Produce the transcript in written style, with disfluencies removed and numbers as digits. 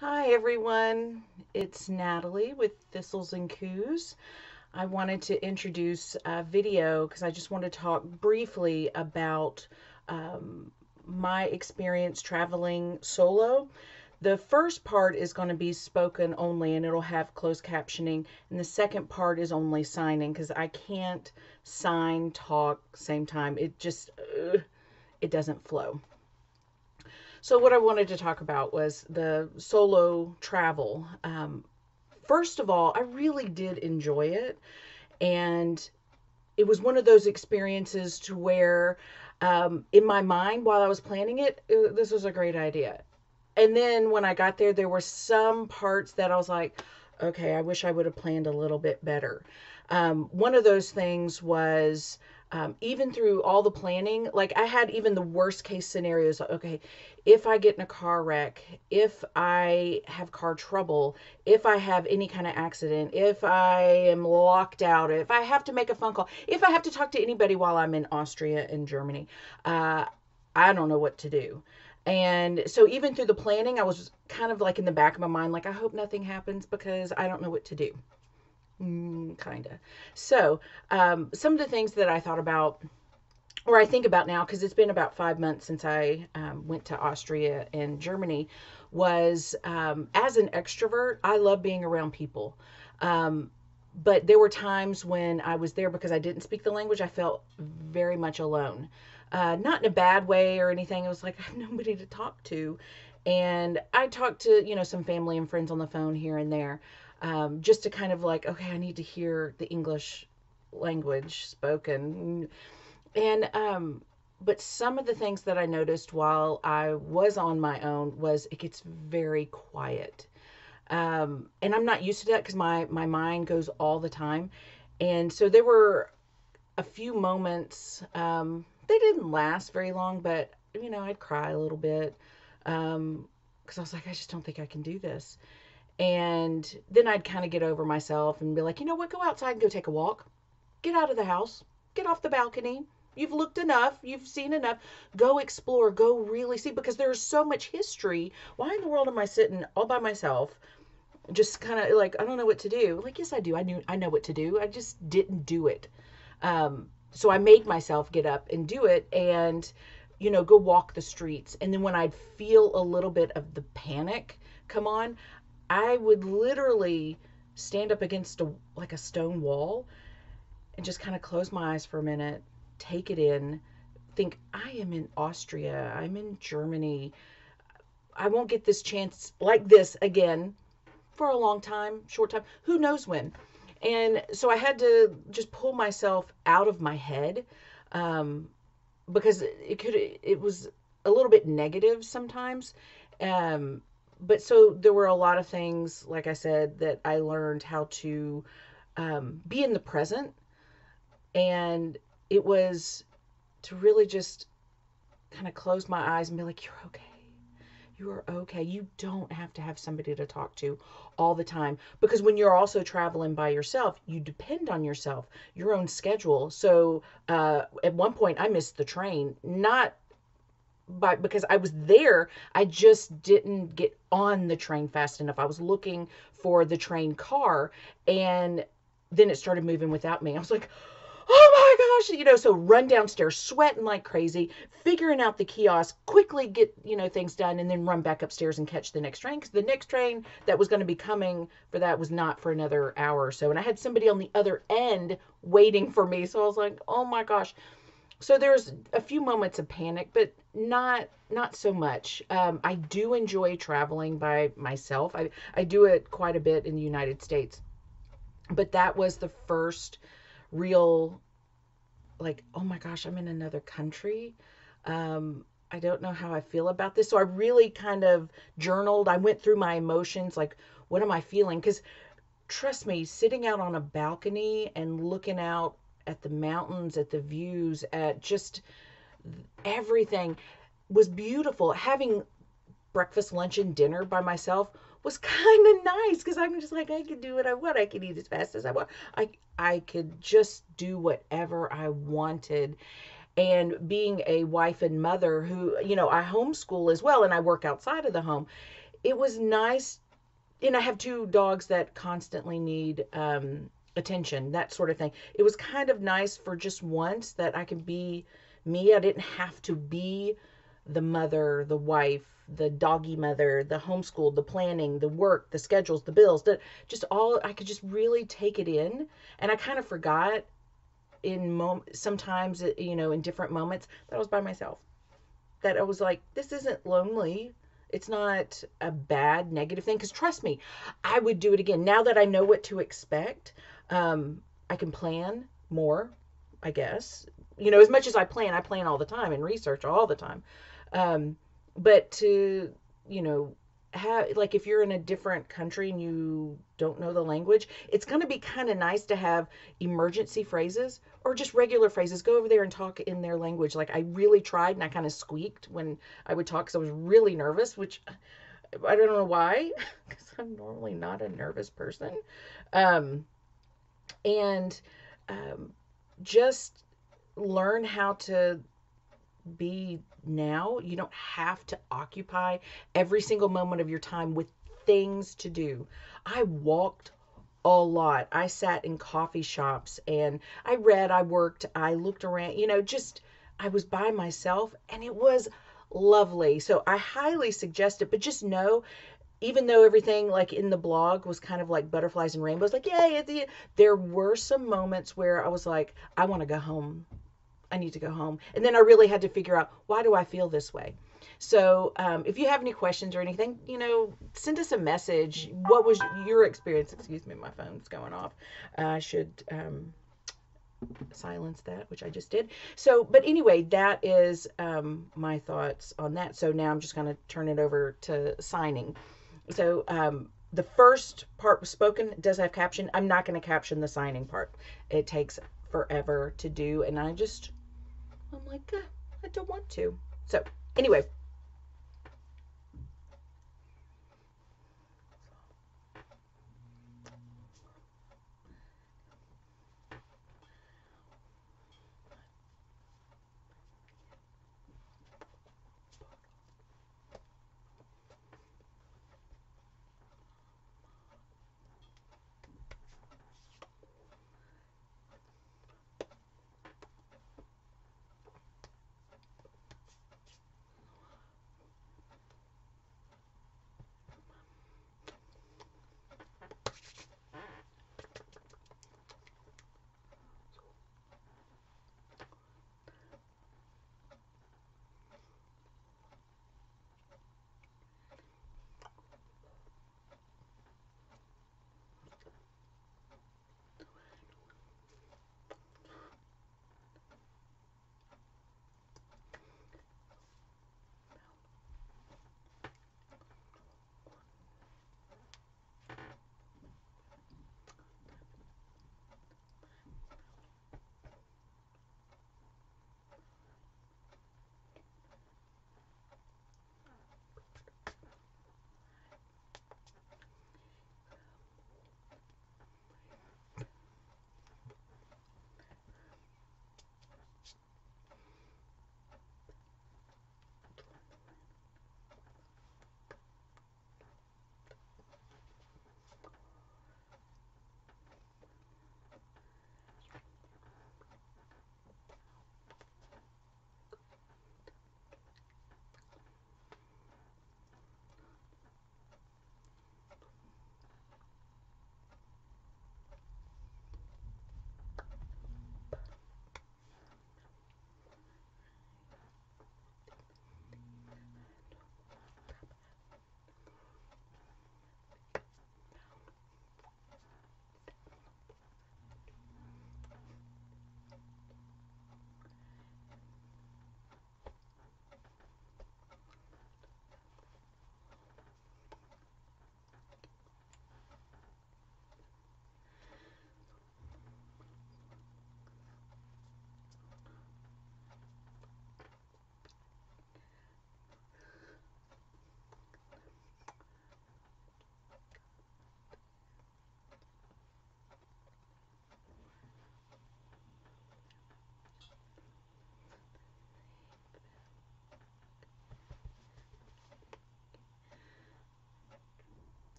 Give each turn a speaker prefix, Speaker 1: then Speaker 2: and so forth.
Speaker 1: Hi everyone, it's Natalie with Thistles and Coos. I wanted to introduce a video because I just want to talk briefly about um, my experience traveling solo. The first part is going to be spoken only and it'll have closed captioning, and the second part is only signing because I can't sign, talk, same time. It doesn't flow. So, what I wanted to talk about was the solo travel. First of all, I really did enjoy it. And it was one of those experiences to where, in my mind, while I was planning it, this was a great idea. And then when I got there, there were some parts that I was like, okay, I wish I would have planned a little bit better. One of those things was even through all the planning, like I had even the worst case scenarios. Okay, if I get in a car wreck, if I have car trouble, if I have any kind of accident, if I am locked out, if I have to make a phone call, if I have to talk to anybody while I'm in Austria and Germany, uh, I don't know what to do. And so even through the planning, I was kind of like in the back of my mind, like, I hope nothing happens because I don't know what to do. Kind of. So, some of the things that I thought about, or I think about now, because it's been about 5 months since I went to Austria and Germany, was as an extrovert, I love being around people. Um, but there were times when I was there because I didn't speak the language, I felt very much alone. Not in a bad way or anything. It was like I have nobody to talk to. And I talked to, some family and friends on the phone here and there, just to kind of like, okay, I need to hear the English language spoken. And but some of the things that I noticed while I was on my own was it gets very quiet. And I'm not used to that because my mind goes all the time. And so there were a few moments. They didn't last very long, but I'd cry a little bit because I was like, I just don't think I can do this. And then I'd kind of get over myself and be like, you know what, go outside and go take a walk. Get out of the house. Get off the balcony. You've looked enough. You've seen enough. Go explore. Go really see, because there's so much history. Why in the world am I sitting all by myself, just kind of like, I don't know what to do? Like, yes, I do. I know what to do. I just didn't do it. So I made myself get up and do it, and go walk the streets. And then when I'd feel a little bit of the panic come on, I would literally stand up against like a stone wall and just kind of close my eyes for a minute, take it in, think, I am in Austria, I'm in Germany. I won't get this chance like this again for a long time, short time, who knows when. And so I had to just pull myself out of my head, um, because it was a little bit negative sometimes. But so there were a lot of things, like I said, that I learned how to be in the present. And it was to really just kind of close my eyes and be like, you're okay. You are okay. You don't have to have somebody to talk to all the time, because when you're also traveling by yourself, you depend on yourself, your own schedule. So at one point, I missed the train, not because I was there. I just didn't get on the train fast enough. I was looking for the train car, and then it started moving without me. I was like, oh my gosh, so run downstairs, sweating like crazy, figuring out the kiosk, quickly get, things done, and then run back upstairs and catch the next train, because the next train that was going to be coming for that was not for another hour or so. And I had somebody on the other end waiting for me. So I was like, oh my gosh. So there's a few moments of panic, but not so much. I do enjoy traveling by myself. I do it quite a bit in the United States. But that was the first real, like, oh my gosh, I'm in another country. I don't know how I feel about this. So I really kind of journaled. I went through my emotions, like, what am I feeling? Because trust me, sitting out on a balcony and looking out at the mountains, at the views, at just everything was beautiful. Having breakfast, lunch, and dinner by myself was kind of nice, because I'm just like, I can do what I want. I can eat as fast as I want. I could just do whatever I wanted. And being a wife and mother who, I homeschool as well, and I work outside of the home, it was nice. And I have two dogs that constantly need attention, that sort of thing. It was kind of nice for just once that I could be me. I didn't have to be the mother, the wife, the doggy mother, the homeschool, the planning, the work, the schedules, the bills, just all. I could just really take it in. And I kind of forgot sometimes, in different moments, that I was by myself. That I was like, this isn't lonely. It's not a bad negative thing. Because trust me, I would do it again. Now that I know what to expect, I can plan more, I guess. As much as I plan all the time and research all the time. Um, but to, you know, have, like, if you're in a different country and you don't know the language, it's going to be kind of nice to have emergency phrases or just regular phrases. Go over there and talk in their language. Like, I really tried and I kind of squeaked when I would talk because I was really nervous, which I don't know why, because I'm normally not a nervous person. Um, and um, just learn how to be now. You don't have to occupy every single moment of your time with things to do. I walked a lot. I sat in coffee shops and I read, I worked, I looked around, just I was by myself and it was lovely. So I highly suggest it, but just know, even though everything like in the blog was kind of like butterflies and rainbows, like, yay, there were some moments where I was like, I want to go home. I need to go home. And then I really had to figure out, why do I feel this way? So if you have any questions or anything, send us a message. What was your experience? Excuse me, my phone's going off. I should silence that, which I just did. So, but anyway, that is my thoughts on that. So now I'm just going to turn it over to signing. So the first part was spoken. It does have caption. I'm not going to caption the signing part. It takes forever to do, and I'm like, I don't want to. So anyway.